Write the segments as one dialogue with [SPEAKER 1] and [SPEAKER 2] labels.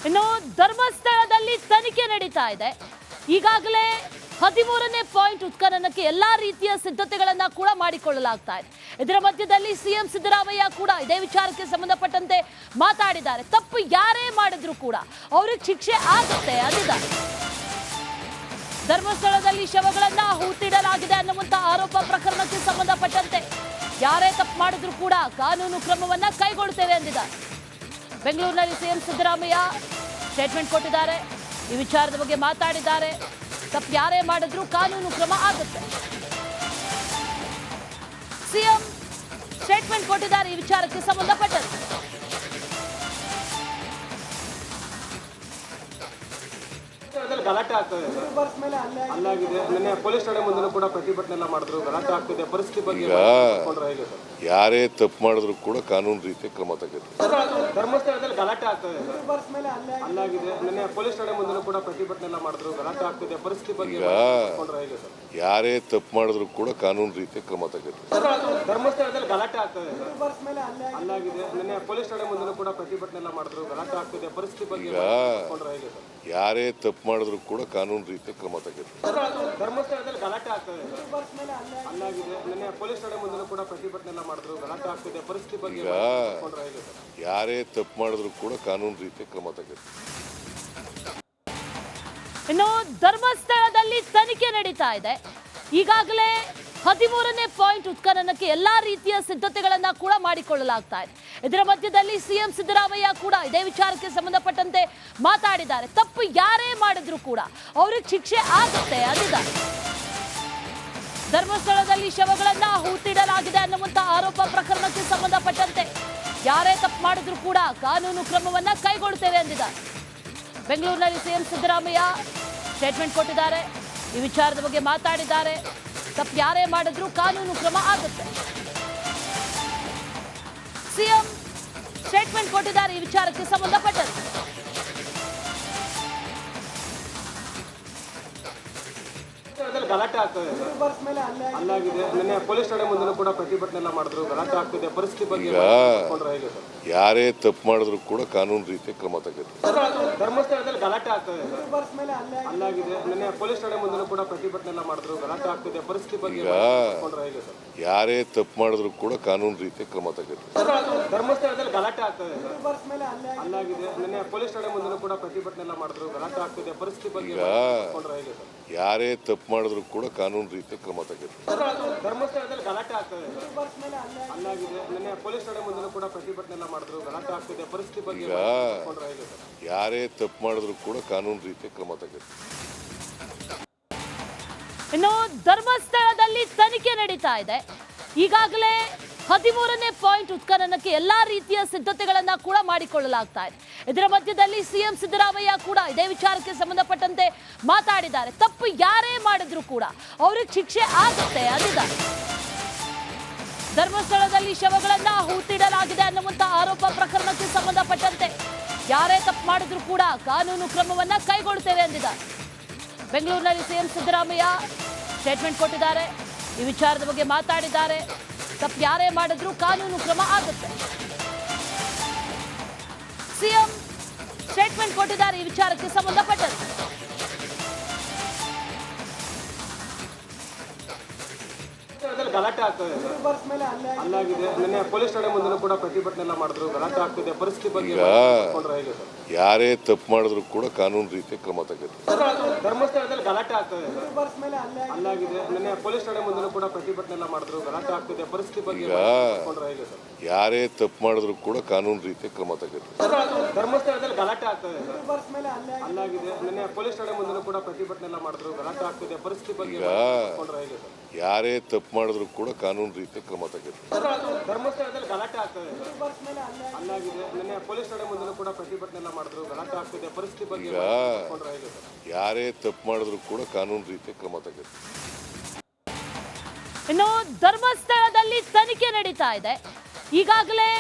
[SPEAKER 1] ಇನ್ನು ಧರ್ಮಸ್ಥಳದಲ್ಲಿ ತನಿಖೆ ನಡೀತಾ ಇದೆ. ಈಗಾಗಲೇ 13ನೇ ಪಾಯಿಂಟ್ ಉತ್ಖನನಕ್ಕೆ ಎಲ್ಲಾ ರೀತಿಯ ಸಿದ್ಧತೆಗಳನ್ನ ಕೂಡ ಮಾಡಿಕೊಳ್ಳಲಾಗ್ತಾ ಇದೆ. ಇದರ ಮಧ್ಯದಲ್ಲಿ ಸಿಎಂ ಸಿದ್ದರಾಮಯ್ಯ ಕೂಡ ಇದೇ ವಿಚಾರಕ್ಕೆ ಸಂಬಂಧಪಟ್ಟಂತೆ ಮಾತಾಡಿದ್ದಾರೆ. ತಪ್ಪು ಯಾರೇ ಮಾಡಿದ್ರು ಕೂಡ ಅವ್ರಿಗೆ ಶಿಕ್ಷೆ ಆಗುತ್ತೆ ಅಂದಿದ್ದಾರೆ. ಧರ್ಮಸ್ಥಳದಲ್ಲಿ ಶವಗಳನ್ನ ಹೂತಿಡಲಾಗಿದೆ ಅನ್ನುವಂತ ಆರೋಪ ಪ್ರಕರಣಕ್ಕೆ ಸಂಬಂಧಪಟ್ಟಂತೆ ಯಾರೇ ತಪ್ಪು ಮಾಡಿದ್ರು ಕೂಡ ಕಾನೂನು ಕ್ರಮವನ್ನ ಕೈಗೊಳ್ಳುತ್ತೇವೆ ಎಂದಿದ್ದಾರೆ. ಬೆಂಗಳೂರಿನಲ್ಲಿ ಸಿಎಂ ಸಿದ್ದರಾಮಯ್ಯ ಸ್ಟೇಟ್ಮೆಂಟ್ ಕೊಟ್ಟಿದ್ದಾರೆ. ಈ ವಿಚಾರದ ಬಗ್ಗೆ ಮಾತಾಡಿದ್ದಾರೆ. ತಪ್ಪು ಯಾರೇ ಮಾಡಿದ್ರು ಕಾನೂನು ಕ್ರಮ ಆಗುತ್ತೆ. ಸಿಎಂ ಸ್ಟೇಟ್ಮೆಂಟ್ ಕೊಟ್ಟಿದ್ದಾರೆ ಈ ವಿಚಾರಕ್ಕೆ ಸಂಬಂಧಪಟ್ಟಂತೆ.
[SPEAKER 2] ಗಲಾಟೆ ಆಗ್ತದೆ, ಅಲ್ಲಾಗಿದೆ. ನಿನ್ನೆ ಪೊಲೀಸ್ ಠಾಣೆ ಮುಂದೆ ಕೂಡ ಪ್ರತಿಭಟನೆ ಎಲ್ಲ ಮಾಡಿದ್ರು. ಗಲಾಟೆ ಆಗ್ತಿದೆ, ಪರಿಸ್ಥಿತಿ ಬಗ್ಗೆ ಹೇಗೆ ಸರ್?
[SPEAKER 3] ಯಾರೇ ತಪ್ಪು ಮಾಡಿದ್ರು ಕೂಡ ಕಾನೂನು ರೀತಿ ಕ್ರಮ ತಗುತ್ತೆ.
[SPEAKER 2] ಧರ್ಮಸ್ಥಳದಲ್ಲಿ ಗಲಾಟೆ ಆಗ್ತದೆ, ಅಲ್ಲಾಗಿದೆ. ನಿನ್ನೆ ಪೊಲೀಸ್ ಠಾಣೆ ಮುಂದೆ ಕೂಡ ಪ್ರತಿಭಟನೆ ಎಲ್ಲ ಮಾಡಿದ್ರು. ಗಲಾಟೆ ಆಗ್ತಿದೆ, ಪರಿಸ್ಥಿತಿ ಬಗ್ಗೆ ಹೇಗೆ ಸರ್?
[SPEAKER 3] ಯಾರೇ ತಪ್ಪು ಮಾಡಿದ್ರು ಕೂಡ ಕಾನೂನು ರೀತಿ ಕ್ರಮ ತಗುತ್ತೆ.
[SPEAKER 2] ಧರ್ಮಸ್ಥಳದಲ್ಲಿ ಗಲಾಟೆ ಆಗ್ತದೆ, ಅಲ್ಲಾಗಿದೆ. ನಿನ್ನೆ ಪೊಲೀಸ್ ಠಾಣೆ ಮುಂದೆ ಕೂಡ ಪ್ರತಿಭಟನೆ ಎಲ್ಲ ಮಾಡಿದ್ರು. ಗಲಾಟೆ ಆಗ್ತಿದೆ, ಪರಿಸ್ಥಿತಿ ಬಗ್ಗೆ ಹೇಗೆ ಸರ್?
[SPEAKER 3] ಯಾರೇ ತಪ್ಪು ಮಾಡಿದ್ರು ಕೂಡ ಕಾನೂನು ರೀತಿ ಕ್ರಮ ತಗುತ್ತೆ.
[SPEAKER 2] ಧರ್ಮಸ್ಥಳದಲ್ಲಿ ಗಲಾಟೆ ಆಗ್ತದೆ, ಅಲ್ಲಾಗಿದೆ. ನಿನ್ನೆ ಪೊಲೀಸ್ ಠಾಣೆ ಮುಂದೆ ಕೂಡ ಪ್ರತಿಭಟನೆ ಎಲ್ಲ ಮಾಡಿದ್ರು. ಗಲಾಟೆ ಆಗ್ತಿದೆ, ಪರಿಸ್ಥಿತಿ ಬಗ್ಗೆ ಹೇಗೆ ಸರ್?
[SPEAKER 3] ಯಾರೇ ತಪ್ಪು ಮಾಡಿದ್ರು ಕೂಡ ಕಾನೂನು ರೀತಿ ಕ್ರಮ ತಗುತ್ತೆ.
[SPEAKER 1] ಇನ್ನು ಧರ್ಮಸ್ಥಳದಲ್ಲಿ ತನಿಖೆ ನಡೀತಾ ಇದೆ. ಈಗಾಗಲೇ 13ನೇ ಪಾಯಿಂಟ್ ಉತ್ಖನನಕ್ಕೆ ಎಲ್ಲಾ ರೀತಿಯ ಸಿದ್ಧತೆಗಳನ್ನ ಕೂಡ ಮಾಡಿಕೊಳ್ಳಲಾಗ್ತಾ ಇದೆ. ಇದರ ಮಧ್ಯದಲ್ಲಿ ಸಿಎಂ ಸಿದ್ದರಾಮಯ್ಯ ಕೂಡ ಇದೇ ವಿಚಾರಕ್ಕೆ ಸಂಬಂಧಪಟ್ಟಂತೆ ಮಾತಾಡಿದ್ದಾರೆ. ತಪ್ಪು ಯಾರೇ ಮಾಡಿದ್ರು ಕೂಡ ಅವ್ರಿಗೆ ಶಿಕ್ಷೆ ಆಗುತ್ತೆ ಅಂದಿದ್ದಾರೆ. ಧರ್ಮಸ್ಥಳದಲ್ಲಿ ಶವಗಳನ್ನ ಹೂತಿಡಲಾಗಿದೆ ಅನ್ನುವಂತ ಆರೋಪ ಪ್ರಕರಣಕ್ಕೆ ಸಂಬಂಧಪಟ್ಟಂತೆ ಯಾರೇ ತಪ್ಪು ಮಾಡಿದ್ರು ಕೂಡ ಕಾನೂನು ಕ್ರಮವನ್ನ ಕೈಗೊಳ್ಳುತ್ತೇವೆ ಎಂದಿದ್ದಾರೆ. ಬೆಂಗಳೂರಿನಲ್ಲಿ ಸಿಎಂ ಸಿದ್ದರಾಮಯ್ಯ ಸ್ಟೇಟ್ಮೆಂಟ್ ಕೊಟ್ಟಿದ್ದಾರೆ. ಈ ವಿಚಾರದ ಬಗ್ಗೆ ಮಾತಾಡಿದ್ದಾರೆ. ತಪ್ಪು ಯಾರೇ ಮಾಡಿದ್ರು ಕಾನೂನು ಕ್ರಮ ಆಗುತ್ತೆ. ಸಿಎಂ ಸ್ಟೇಟ್ಮೆಂಟ್ ಕೊಟ್ಟಿದ್ದಾರೆ ಈ ವಿಚಾರಕ್ಕೆ ಸಂಬಂಧಪಟ್ಟಂತೆ.
[SPEAKER 2] ಗಲಾಟೆ ಆಗ್ತದೆ, ಅಲ್ಲಾಗಿದೆ. ನಿನ್ನೆ ಪೊಲೀಸ್ ಠಾಣೆ ಮುಂದೆ ಕೂಡ ಪ್ರತಿಭಟನೆ ಎಲ್ಲ ಮಾಡಿದ್ರು. ಗಲಾಟೆ ಆಗ್ತಿದೆ, ಪರಿಸ್ಥಿತಿ ಬಗ್ಗೆ ಹೇಗೆ ಸರ್?
[SPEAKER 3] ಯಾರೇ ತಪ್ಪು ಮಾಡಿದ್ರು ಕೂಡ ಕಾನೂನು ರೀತಿ ಕ್ರಮ ತಗುತ್ತೆ.
[SPEAKER 2] ಧರ್ಮಸ್ಥಳದಲ್ಲಿ ಗಲಾಟೆ ಆಗ್ತದೆ, ಅಲ್ಲಾಗಿದೆ. ನಿನ್ನೆ ಪೊಲೀಸ್ ಠಾಣೆ ಮುಂದೆ ಕೂಡ ಪ್ರತಿಭಟನೆ ಎಲ್ಲ ಮಾಡಿದ್ರು. ಗಲಾಟೆ ಆಗ್ತಿದೆ, ಪರಿಸ್ಥಿತಿ ಬಗ್ಗೆ ಹೇಗೆ ಸರ್?
[SPEAKER 3] ಯಾರೇ ತಪ್ಪು ಮಾಡಿದ್ರು ಕೂಡ ಕಾನೂನು ರೀತಿ ಕ್ರಮ ತಗುತ್ತೆ.
[SPEAKER 2] ಧರ್ಮಸ್ಥಳದಲ್ಲಿ ಗಲಾಟೆ ಆಗ್ತದೆ, ಅಲ್ಲಾಗಿದೆ. ನಿನ್ನೆ ಪೊಲೀಸ್ ಠಾಣೆ ಮುಂದೆ ಕೂಡ ಪ್ರತಿಭಟನೆ ಎಲ್ಲ ಮಾಡಿದ್ರು. ಗಲಾಟೆ ಆಗ್ತಿದೆ, ಪರಿಸ್ಥಿತಿ ಬಗ್ಗೆ ಹೇಗೆ ಸರ್?
[SPEAKER 3] ಯಾರೇ ತಪ್ಪು ಮಾಡಿದ್ರು ಕೂಡ ಕಾನೂನು ರೀತಿ ಕ್ರಮ ತಗುತ್ತೆ.
[SPEAKER 2] ಧರ್ಮಸ್ಥಳದಲ್ಲಿ ಗಲಾಟೆ ಆಗ್ತದೆ, ಅಲ್ಲಾಗಿದೆ. ನಿನ್ನೆ ಪೊಲೀಸ್ ಠಾಣೆ ಮುಂದೆ ಕೂಡ ಪ್ರತಿಭಟನೆ ಎಲ್ಲ ಮಾಡಿದ್ರು. ಗಲಾಟೆ ಆಗ್ತಿದೆ, ಪರಿಸ್ಥಿತಿ ಬಗ್ಗೆ ಹೇಗೆ ಸರ್?
[SPEAKER 3] ಯಾರೇ ತಪ್ಪು ಮಾಡಿದ್ರು ಕೂಡ ಕಾನೂನು ರೀತಿ ಕ್ರಮ ತಗುತ್ತೆ.
[SPEAKER 1] ಇನ್ನು ಧರ್ಮಸ್ಥಳದಲ್ಲಿ ತನಿಖೆ ನಡೀತಾ ಇದೆ. ಈಗಾಗಲೇ 13ನೇ ಪಾಯಿಂಟ್ ಉತ್ಖನನಕ್ಕೆ ಎಲ್ಲಾ ರೀತಿಯ ಸಿದ್ಧತೆಗಳನ್ನ ಕೂಡ ಮಾಡಿಕೊಳ್ಳಲಾಗ್ತಾ ಇದೆ. ಇದರ ಮಧ್ಯದಲ್ಲಿ ಸಿಎಂ ಸಿದ್ದರಾಮಯ್ಯ ಕೂಡ ಇದೇ ವಿಚಾರಕ್ಕೆ ಸಂಬಂಧಪಟ್ಟಂತೆ ಮಾತಾಡಿದ್ದಾರೆ. ತಪ್ಪು ಯಾರೇ ಮಾಡಿದ್ರು ಕೂಡ ಅವ್ರಿಗೆ ಶಿಕ್ಷೆ ಆಗುತ್ತೆ ಅಂದಿದ್ದಾರೆ. ಧರ್ಮಸ್ಥಳದಲ್ಲಿ ಶವಗಳನ್ನ ಹೂತಿಡಲಾಗಿದೆ ಅನ್ನುವಂತ ಆರೋಪ ಪ್ರಕರಣಕ್ಕೆ ಸಂಬಂಧಪಟ್ಟಂತೆ ಯಾರೇ ತಪ್ಪು ಮಾಡಿದ್ರು ಕೂಡ ಕಾನೂನು ಕ್ರಮವನ್ನ ಕೈಗೊಳ್ಳುತ್ತೇವೆ ಎಂದಿದ್ದಾರೆ. ಬೆಂಗಳೂರಿನಲ್ಲಿ ಸಿಎಂ ಸಿದ್ದರಾಮಯ್ಯ ಸ್ಟೇಟ್ಮೆಂಟ್ ಕೊಟ್ಟಿದ್ದಾರೆ. ಈ ವಿಚಾರದ ಬಗ್ಗೆ ಮಾತಾಡಿದ್ದಾರೆ. ತಪ್ಪು ಯಾರೇ ಮಾಡಿದ್ರು ಕಾನೂನು ಕ್ರಮ ಆಗುತ್ತೆ. ಸಿಎಂ ಸ್ಟೇಟ್ಮೆಂಟ್ ಕೊಟ್ಟಿದ್ದಾರೆ ಈ ವಿಚಾರಕ್ಕೆ ಸಂಬಂಧಪಟ್ಟಂತೆ.
[SPEAKER 2] ಗಲಾಟೆ ಆಗ್ತದೆ, ಅಲ್ಲಾಗಿದೆ. ನಿನ್ನೆ ಪೊಲೀಸ್ ಠಾಣೆ ಮುಂದೆ ಕೂಡ ಪ್ರತಿಭಟನೆ ಎಲ್ಲ ಮಾಡಿದ್ರು. ಗಲಾಟೆ ಆಗ್ತಿದೆ, ಪರಿಸ್ಥಿತಿ ಬಗ್ಗೆ ಹೇಗೆ ಸರ್?
[SPEAKER 3] ಯಾರೇ ತಪ್ಪು ಮಾಡಿದ್ರು ಕೂಡ ಕಾನೂನು ರೀತಿ ಕ್ರಮ ತಗುತ್ತೆ.
[SPEAKER 2] ಧರ್ಮಸ್ಥಳದಲ್ಲಿ ಗಲಾಟೆ ಆಗ್ತದೆ, ಅಲ್ಲಾಗಿದೆ. ನಿನ್ನೆ ಪೊಲೀಸ್ ಠಾಣೆ ಮುಂದೆ ಕೂಡ ಪ್ರತಿಭಟನೆ ಎಲ್ಲ ಮಾಡಿದ್ರು. ಗಲಾಟೆ ಆಗ್ತಿದೆ, ಪರಿಸ್ಥಿತಿ ಬಗ್ಗೆ ಹೇಗೆ ಸರ್?
[SPEAKER 3] ಯಾರೇ ತಪ್ಪು ಮಾಡಿದ್ರು ಕೂಡ ಕಾನೂನು ರೀತಿ ಕ್ರಮ ತಗುತ್ತೆ.
[SPEAKER 2] ಧರ್ಮಸ್ಥಳದಲ್ಲಿ ಗಲಾಟೆ ಆಗ್ತದೆ, ಅಲ್ಲಾಗಿದೆ. ನಿನ್ನೆ ಪೊಲೀಸ್ ಠಾಣೆ ಮುಂದೆ ಕೂಡ ಪ್ರತಿಭಟನೆ ಎಲ್ಲ ಮಾಡಿದ್ರು. ಗಲಾಟೆ ಆಗ್ತಿದೆ, ಪರಿಸ್ಥಿತಿ ಬಗ್ಗೆ ಹೇಗೆ ಸರ್?
[SPEAKER 3] ಯಾರೇ ತಪ್ಪು ಮಾಡಿದ್ರು ಕೂಡ ಕಾನೂನು ರೀತಿ ಕ್ರಮ ತಗುತ್ತೆ.
[SPEAKER 2] ಧರ್ಮಸ್ಥಳದಲ್ಲಿ ಗಲಾಟೆ ಆಗ್ತದೆ, ಅಲ್ಲಾಗಿದೆ. ನಿನ್ನೆ ಪೊಲೀಸ್ ಠಾಣೆ ಮುಂದೆ ಕೂಡ ಪ್ರತಿಭಟನೆ ಎಲ್ಲ ಮಾಡಿದ್ರು. ಗಲಾಟೆ ಆಗ್ತಿದೆ, ಪರಿಸ್ಥಿತಿ ಬಗ್ಗೆ ಹೇಗೆ ಸರ್?
[SPEAKER 3] ಯಾರೇ ತಪ್ಪು ಮಾಡಿದ್ರು ಕೂಡ ಕಾನೂನು ರೀತಿ ಕ್ರಮ ತಗುತ್ತೆ.
[SPEAKER 1] ಇನ್ನು ಧರ್ಮಸ್ಥಳದಲ್ಲಿ ತನಿಖೆ ನಡೀತಾ ಇದೆ. ಈಗಾಗಲೇ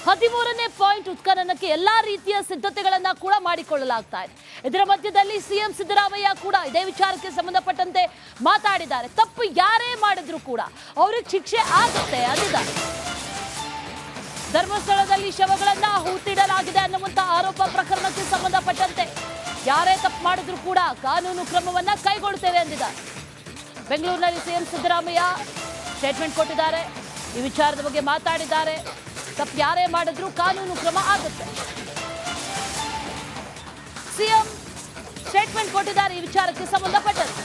[SPEAKER 1] 13ನೇ ಪಾಯಿಂಟ್ ಉತ್ಖನನಕ್ಕೆ ಎಲ್ಲಾ ರೀತಿಯ ಸಿದ್ಧತೆಗಳನ್ನ ಕೂಡ ಮಾಡಿಕೊಳ್ಳಲಾಗ್ತಾ ಇದೆ. ಇದರ ಮಧ್ಯದಲ್ಲಿ ಸಿಎಂ ಸಿದ್ದರಾಮಯ್ಯ ಕೂಡ ಇದೇ ವಿಚಾರಕ್ಕೆ ಸಂಬಂಧಪಟ್ಟಂತೆ ಮಾತಾಡಿದ್ದಾರೆ. ತಪ್ಪು ಯಾರೇ ಮಾಡಿದ್ರು ಕೂಡ ಅವ್ರಿಗೆ ಶಿಕ್ಷೆ ಆಗುತ್ತೆ ಅಂದಿದ್ದಾರೆ. ಧರ್ಮಸ್ಥಳದಲ್ಲಿ ಶವಗಳನ್ನ ಹೂತಿಡಲಾಗಿದೆ ಅನ್ನುವಂತ ಆರೋಪ ಪ್ರಕರಣಕ್ಕೆ ಸಂಬಂಧಪಟ್ಟ ಯಾರೇ ತಪ್ಪು ಮಾಡಿದ್ರು ಕೂಡ ಕಾನೂನು ಕ್ರಮವನ್ನ ಕೈಗೊಳ್ಳುತ್ತೇವೆ ಎಂದಿದ್ದಾರೆ. ಬೆಂಗಳೂರಿನಲ್ಲಿ ಸಿಎಂ ಸಿದ್ದರಾಮಯ್ಯ ಸ್ಟೇಟ್ಮೆಂಟ್ ಕೊಟ್ಟಿದ್ದಾರೆ. ಈ ವಿಚಾರದ ಬಗ್ಗೆ ಮಾತಾಡಿದ್ದಾರೆ. ತಪ್ಪು ಯಾರೇ ಮಾಡಿದ್ರು ಕಾನೂನು ಕ್ರಮ ಆಗುತ್ತೆ. ಸಿಎಂ ಸ್ಟೇಟ್ಮೆಂಟ್ ಕೊಟ್ಟಿದ್ದಾರೆ ಈ ವಿಚಾರಕ್ಕೆ ಸಂಬಂಧಪಟ್ಟಂತೆ.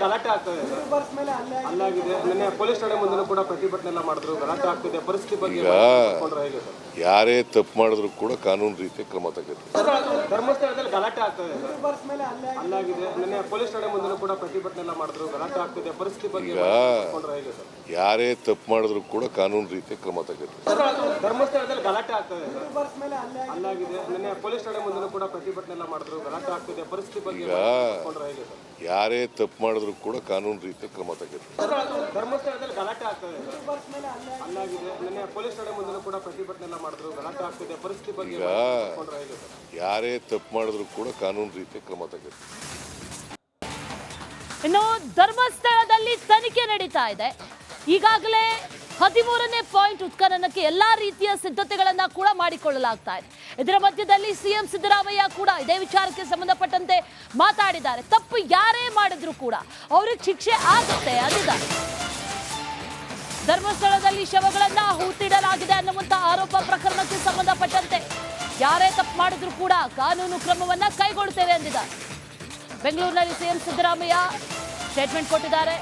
[SPEAKER 2] ಗಲಾಟೆ ಆಗ್ತದೆ, ಅಲ್ಲಾಗಿದೆ. ನಿನ್ನೆ ಪೊಲೀಸ್ ಠಾಣೆ ಮುಂದೆ ಕೂಡ ಪ್ರತಿಭಟನೆ ಎಲ್ಲ ಮಾಡಿದ್ರು. ಗಲಾಟೆ ಆಗ್ತಿದೆ, ಪರಿಸ್ಥಿತಿ ಬಗ್ಗೆ ಹೇಗೆ ಸರ್?
[SPEAKER 3] ಯಾರೇ ತಪ್ಪು ಮಾಡಿದ್ರು ಕೂಡ ಕಾನೂನು ರೀತಿಯ ಕ್ರಮ ತಗೋತೀವಿ.
[SPEAKER 2] ಧರ್ಮಸ್ಥಳದಲ್ಲಿ ಗಲಾಟೆ ಆಗ್ತದೆ, ಅಲ್ಲಾಗಿದೆ. ನಿನ್ನೆ ಪೊಲೀಸ್ ಠಾಣೆ ಮುಂದೆ ಕೂಡ ಪ್ರತಿಭಟನೆ ಎಲ್ಲ ಮಾಡಿದ್ರು. ಗಲಾಟೆ ಆಗ್ತಿದೆ, ಪರಿಸ್ಥಿತಿ ಬಗ್ಗೆ ಹೇಗೆ ಸರ್?
[SPEAKER 3] ಯಾರೇ ತಪ್ಪು ಮಾಡಿದ್ರು ಕೂಡ ಕಾನೂನು ರೀತಿಯ ಕ್ರಮ ತಗೋತೀವಿ.
[SPEAKER 2] ಧರ್ಮಸ್ಥಳದಲ್ಲಿ ಗಲಾಟೆ ಆಗ್ತದೆ, ಅಲ್ಲಾಗಿದೆ. ನಿನ್ನೆ ಪೊಲೀಸ್ ಠಾಣೆ ಮುಂದೆ ಕೂಡ ಪ್ರತಿಭಟನೆ ಎಲ್ಲ ಮಾಡಿದ್ರು. ಗಲಾಟೆ ಆಗ್ತಿದೆ, ಪರಿಸ್ಥಿತಿ ಬಗ್ಗೆ ಹೇಗೆ ಸರ್?
[SPEAKER 3] ಯಾರೇ ತಪ್ಪು ಮಾಡಿದ್ರು ಕೂಡ ಕಾನೂನು ರೀತಿಯ ಕ್ರಮ ತಗೋತೀವಿ.
[SPEAKER 2] ಧರ್ಮಸ್ಥಳದಲ್ಲಿ ಗಲಾಟೆ ಆಗ್ತದೆ, ಅಲ್ಲಾಗಿದೆ. ನಿನ್ನೆ ಪೊಲೀಸ್ ಠಾಣೆ ಮುಂದೆ ಕೂಡ ಪ್ರತಿಭಟನೆ ಎಲ್ಲ ಮಾಡಿದ್ರು. ಗಲಾಟೆ ಆಗ್ತಿದೆ, ಪರಿಸ್ಥಿತಿ ಬಗ್ಗೆ ಹೇಗೆ ಸರ್?
[SPEAKER 3] ಯಾರೇ ತಪ್ಪು ಮಾಡಿದ್ರು ಕೂಡ ಕಾನೂನು ರೀತಿಯ ಕ್ರಮ ತಗೋತೀವಿ.
[SPEAKER 1] ಇನ್ನು ಧರ್ಮಸ್ಥಳದಲ್ಲಿ ತನಿಖೆ ನಡೀತಾ ಇದೆ. ಈಗಾಗಲೇ 13ನೇ ಪಾಯಿಂಟ್ ಉತ್ಖನನಕ್ಕೆ ಎಲ್ಲಾ ರೀತಿಯ ಸಿದ್ಧತೆಗಳನ್ನ ಕೂಡ ಮಾಡಿಕೊಳ್ಳಲಾಗ್ತಾ ಇದೆ. ಇದರ ಮಧ್ಯದಲ್ಲಿ ಸಿಎಂ ಸಿದ್ದರಾಮಯ್ಯ ಕೂಡ ಇದೇ ವಿಚಾರಕ್ಕೆ ಸಂಬಂಧಪಟ್ಟಂತೆ ಮಾತಾಡಿದ್ದಾರೆ. ತಪ್ಪು ಯಾರೇ ಮಾಡಿದ್ರು ಕೂಡ ಅವ್ರಿಗೆ ಶಿಕ್ಷೆ ಆಗುತ್ತೆ ಅಂದಿದ್ದಾರೆ. ಧರ್ಮಸ್ಥಳದಲ್ಲಿ ಶವಗಳನ್ನ ಹೂತಿಡಲಾಗಿದೆ ಅನ್ನುವಂತ ಆರೋಪ ಪ್ರಕರಣಕ್ಕೆ ಸಂಬಂಧಪಟ್ಟಂತೆ ಯಾರೇ ತಪ್ಪು ಮಾಡಿದ್ರು ಕೂಡ ಕಾನೂನು ಕ್ರಮವನ್ನ ಕೈಗೊಳ್ಳುತ್ತೇವೆ ಎಂದಿದ್ದಾರೆ. ಬೆಂಗಳೂರಿನಲ್ಲಿ ಸಿಎಂ ಸಿದ್ದರಾಮಯ್ಯ ಸ್ಟೇಟ್ಮೆಂಟ್ ಕೊಟ್ಟಿದ್ದಾರೆ.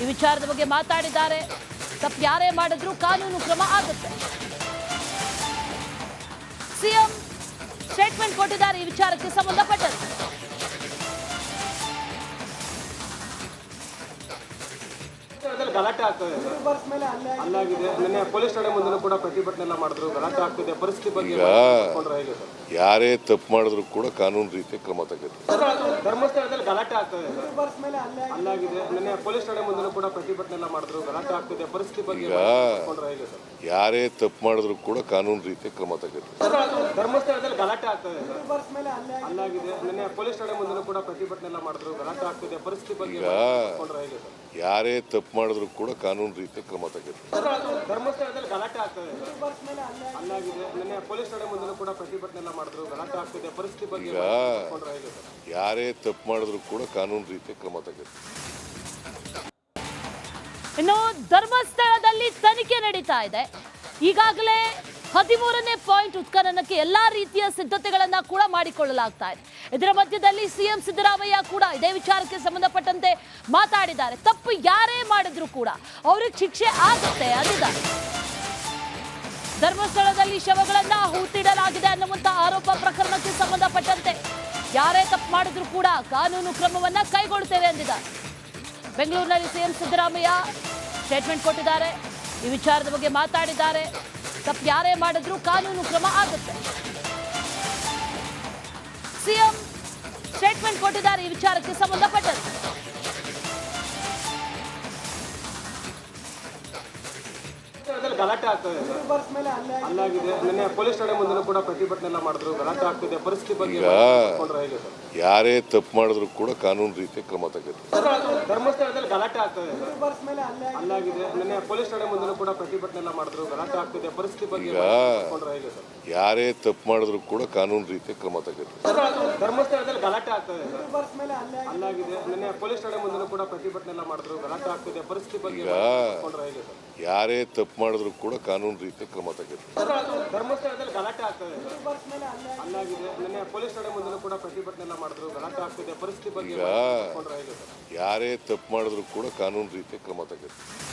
[SPEAKER 1] ಈ ವಿಚಾರದ ಬಗ್ಗೆ ಮಾತಾಡಿದ್ದಾರೆ. ತಪ್ಪು ಯಾರೇ ಮಾಡಿದ್ರು ಕಾನೂನು ಕ್ರಮ ಆಗುತ್ತೆ. ಸಿಎಂ ಸ್ಟೇಟ್ಮೆಂಟ್ ಕೊಟ್ಟಿದ್ದಾರೆ ಈ ವಿಚಾರಕ್ಕೆ ಸಂಬಂಧಪಟ್ಟಂತೆ.
[SPEAKER 2] ಗಲಾಟೆ ಆಗ್ತದೆ, ಅಲ್ಲಾಗಿದೆ. ನಿನ್ನೆ ಪೊಲೀಸ್ ಠಾಣೆ ಮುಂದೆ ಕೂಡ ಪ್ರತಿಭಟನೆ ಎಲ್ಲ ಮಾಡಿದ್ರು. ಗಲಾಟೆ ಆಗ್ತಿದೆ, ಪರಿಸ್ಥಿತಿ ಬಗ್ಗೆ ಹೇಗೆ ಸರ್?
[SPEAKER 3] ಯಾರೇ ತಪ್ಪು ಮಾಡಿದ್ರು ಕೂಡ ಕಾನೂನು ರೀತಿಯ ಕ್ರಮ ತಗೋತೀವಿ.
[SPEAKER 2] ಧರ್ಮಸ್ಥಳದಲ್ಲಿ ಗಲಾಟೆ ಆಗ್ತದೆ, ಅಲ್ಲಾಗಿದೆ. ನಿನ್ನೆ ಪೊಲೀಸ್ ಠಾಣೆ ಮುಂದೆ ಕೂಡ ಪ್ರತಿಭಟನೆ ಎಲ್ಲ ಮಾಡಿದ್ರು. ಗಲಾಟೆ ಆಗ್ತಿದೆ, ಪರಿಸ್ಥಿತಿ ಬಗ್ಗೆ ಹೇಗೆ ಸರ್?
[SPEAKER 3] ಯಾರೇ ತಪ್ಪು ಮಾಡಿದ್ರು ಕೂಡ ಕಾನೂನು ರೀತಿಯ ಕ್ರಮ ತಗೋತೀವಿ.
[SPEAKER 2] ಧರ್ಮಸ್ಥಳದಲ್ಲಿ ಗಲಾಟೆ ಆಗ್ತದೆ, ಅಲ್ಲಾಗಿದೆ. ನಿನ್ನೆ ಪೊಲೀಸ್ ಠಾಣೆ ಮುಂದೆ ಕೂಡ ಪ್ರತಿಭಟನೆ ಎಲ್ಲ ಮಾಡಿದ್ರು. ಗಲಾಟೆ ಆಗ್ತಿದೆ, ಪರಿಸ್ಥಿತಿ ಬಗ್ಗೆ ಹೇಗೆ ಸರ್?
[SPEAKER 3] ಯಾರೇ ತಪ್ಪು ಮಾಡಿದ್ರು ಕೂಡ ಕಾನೂನು ರೀತಿಯ ಕ್ರಮ ತಗೋತೀವಿ.
[SPEAKER 2] ಧರ್ಮಸ್ಥಳದಲ್ಲಿ ಗಲಾಟೆ ಆಗ್ತದೆ, ಅಲ್ಲಾಗಿದೆ. ನಿನ್ನೆ ಪೊಲೀಸ್ ಠಾಣೆ ಮುಂದೆ ಕೂಡ ಪ್ರತಿಭಟನೆ ಎಲ್ಲ ಮಾಡಿದ್ರು. ಗಲಾಟೆ ಆಗ್ತಿದೆ, ಪರಿಸ್ಥಿತಿ ಬಗ್ಗೆ ಹೇಗೆ ಸರ್?
[SPEAKER 3] ಯಾರೇ ತಪ್ಪು ಮಾಡಿದ್ರು ಕೂಡ ಕಾನೂನು ರೀತಿಯ ಕ್ರಮ ತಗೋತೀವಿ.
[SPEAKER 1] ಇನ್ನು ಧರ್ಮಸ್ಥಳದಲ್ಲಿ ತನಿಖೆ ನಡೀತಾ ಇದೆ. ಈಗಾಗಲೇ 13ನೇ ಪಾಯಿಂಟ್ ಉತ್ಖನನಕ್ಕೆ ಎಲ್ಲಾ ರೀತಿಯ ಸಿದ್ಧತೆಗಳನ್ನ ಕೂಡ ಮಾಡಿಕೊಳ್ಳಲಾಗ್ತಾ ಇದೆ. ಇದರ ಮಧ್ಯದಲ್ಲಿ ಸಿಎಂ ಸಿದ್ದರಾಮಯ್ಯ ಕೂಡ ಇದೇ ವಿಚಾರಕ್ಕೆ ಸಂಬಂಧಪಟ್ಟಂತೆ ಮಾತಾಡಿದ್ದಾರೆ. ತಪ್ಪು ಯಾರೇ ಮಾಡಿದ್ರು ಕೂಡ ಅವ್ರಿಗೆ ಶಿಕ್ಷೆ ಆಗುತ್ತೆ ಅಂದಿದ್ದಾರೆ. ಧರ್ಮಸ್ಥಳದಲ್ಲಿ ಶವಗಳನ್ನ ಹೂತಿಡಲಾಗಿದೆ ಅನ್ನುವಂತ ಆರೋಪ ಪ್ರಕರಣಕ್ಕೆ ಸಂಬಂಧಪಟ್ಟಂತೆ ಯಾರೇ ತಪ್ಪು ಮಾಡಿದ್ರು ಕೂಡ ಕಾನೂನು ಕ್ರಮವನ್ನ ಕೈಗೊಳ್ಳುತ್ತೇವೆ ಎಂದಿದ್ದಾರೆ. ಬೆಂಗಳೂರಿನಲ್ಲಿ ಸಿಎಂ ಸಿದ್ದರಾಮಯ್ಯ ಸ್ಟೇಟ್ಮೆಂಟ್ ಕೊಟ್ಟಿದ್ದಾರೆ. ಈ ವಿಚಾರದ ಬಗ್ಗೆ ಮಾತಾಡಿದ್ದಾರೆ. ತಪ್ಪು ಯಾರೇ ಮಾಡಿದ್ರು ಕಾನೂನು ಕ್ರಮ ಆಗುತ್ತೆ. ಸಿಎಂ ಸ್ಟೇಟ್ಮೆಂಟ್ ಕೊಟ್ಟಿದ್ದಾರೆ ಈ ವಿಚಾರಕ್ಕೆ ಸಂಬಂಧಪಟ್ಟಂತೆ.
[SPEAKER 2] ಗಲಾಟೆ ಆಗ್ತದೆ, ಅಲ್ಲಾಗಿದೆ. ನಿನ್ನೆ ಪೊಲೀಸ್ ಠಾಣೆ ಮುಂದೆ ಕೂಡ ಪ್ರತಿಭಟನೆ ಎಲ್ಲ ಮಾಡಿದ್ರು. ಗಲಾಟೆ ಆಗ್ತಿದೆ, ಪರಿಸ್ಥಿತಿ ಬಗ್ಗೆ ಹೇಗೆ ಸರ್?
[SPEAKER 3] ಯಾರೇ ತಪ್ಪು ಮಾಡಿದ್ರು ಕೂಡ ಕಾನೂನು ರೀತಿಯ ಕ್ರಮ ತಗೋತೀವಿ.
[SPEAKER 2] ಧರ್ಮಸ್ಥಳದಲ್ಲಿ ಗಲಾಟೆ ಆಗ್ತದೆ, ಅಲ್ಲಾಗಿದೆ. ನಿನ್ನೆ ಪೊಲೀಸ್ ಠಾಣೆ ಮುಂದೆ ಕೂಡ ಪ್ರತಿಭಟನೆ ಎಲ್ಲ ಮಾಡಿದ್ರು. ಗಲಾಟೆ ಆಗ್ತಿದೆ, ಪರಿಸ್ಥಿತಿ ಬಗ್ಗೆ ಹೇಗೆ ಸರ್?
[SPEAKER 3] ಯಾರೇ ತಪ್ಪು ಮಾಡಿದ್ರು ಕೂಡ ಕಾನೂನು ರೀತಿಯ ಕ್ರಮ ತಗೋತೀವಿ.
[SPEAKER 2] ಧರ್ಮಸ್ಥಳದಲ್ಲಿ ಗಲಾಟೆ ಆಗ್ತದೆ, ಅಲ್ಲಾಗಿದೆ. ನಿನ್ನೆ ಪೊಲೀಸ್ ಠಾಣೆ ಮುಂದೆ ಕೂಡ ಪ್ರತಿಭಟನೆ ಎಲ್ಲ ಮಾಡಿದ್ರು. ಗಲಾಟೆ ಆಗ್ತಿದೆ, ಪರಿಸ್ಥಿತಿ ಬಗ್ಗೆ ಹೇಗೆ ಸರ್?
[SPEAKER 3] ಯಾರೇ ತಪ್ಪು ಮಾಡಿದ್ರು ಕೂಡ ಕಾನೂನು ರೀತಿಯ ಕ್ರಮ ತಗೋತೀವಿ.
[SPEAKER 2] ಧರ್ಮಸ್ಥಳದಲ್ಲಿ ಗಲಾಟೆ ಆಗ್ತದೆ, ಅಲ್ಲಾಗಿದೆ. ನಿನ್ನೆ ಪೊಲೀಸ್ ಠಾಣೆ ಮುಂದೆ ಕೂಡ ಪ್ರತಿಭಟನೆ ಎಲ್ಲ ಮಾಡಿದ್ರು. ಗಲಾಟೆ ಆಗ್ತಿದೆ, ಪರಿಸ್ಥಿತಿ ಬಗ್ಗೆ ಹೇಗೆ ಸರ್?
[SPEAKER 3] ಯಾರೇ ತಪ್ಪು ಮಾಡಿದ್ರು ಕೂಡ ಕಾನೂನು ರೀತಿಯ ಕ್ರಮ ತಗೋತೀವಿ.